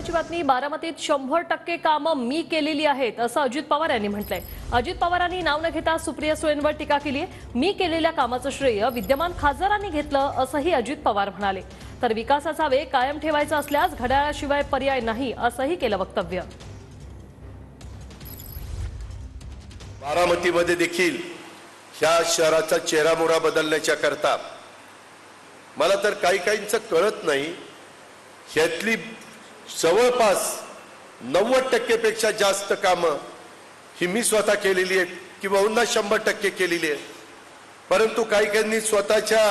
महत्त्वाची बातमी, बारामतीत 100% कामं मी केलेली आहेत असं अजित पवार यांनी म्हटलंय। अजित पवारांनी नाव न घेता सुप्रिया सुळेंवर टीका केली आहे। मी केलेल्या कामाचं श्रेय विद्यमान खासदारांनी घेतलं असंही अजित पवार म्हणाले। तर विकासाचा वेग कायम ठेवायचा असल्यास घड्याळाशिवाय पर्याय नाही असंही केलं वक्तव्य। बारामतीमध्ये देखील ह्या शहराचा चेहरामोहरा बदलण्याच्या करता मला तर काहींचं कळत नाही, ह्यातली जवळपास 90% पेक्षा जास्त कामं ही मी स्वतः केलेली आहेत किंवा पुन्हा 100% केलेली आहेत। परंतु काहींनी स्वतःच्या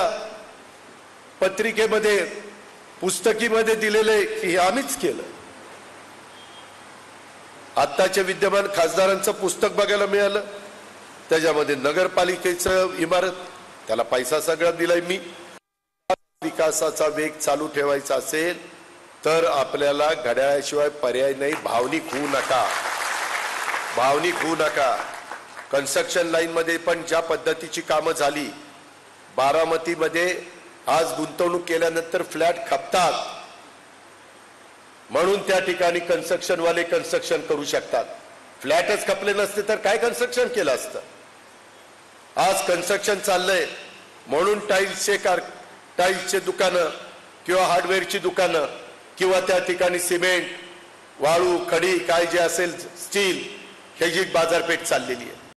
पत्रिकेमध्ये पुस्तकीमध्ये दिलेले की हे आम्हीच केलं। आत्ताच्या विद्यमान खासदारांचं पुस्तक बघायला मिळालं, त्याच्यामध्ये नगरपालिकेचं इमारत, त्याला पैसा सगळा दिलाय मी। विकासाचा वेग चालू ठेवायचा असेल तर आपल्याला घड्याळाशिवाय पर्याय नाही। भावनिक होऊ नका, भावनिक होऊ नका। कन्स्ट्रक्शन लाईन मध्ये पण ज्या पद्धतीची कामं झाली, बारामतीमध्ये आज गुंतवणूक केल्यानंतर फ्लॅट खपतात म्हणून त्या ठिकाणी कन्स्ट्रक्शन वाले कन्स्ट्रक्शन करू शकतात। फ्लॅटच खपले नसते तर काय कन्स्ट्रक्शन केलं असतं? आज कन्स्ट्रक्शन चाललंय म्हणून टाईल्सचे दुकानं किंवा हार्डवेअरची दुकानं किंवा त्या ठिकाणी सिमेंट, वाळू, खडी काय जे असेल, स्टील, ह्याची बाजारपेठ चाललेली आहे।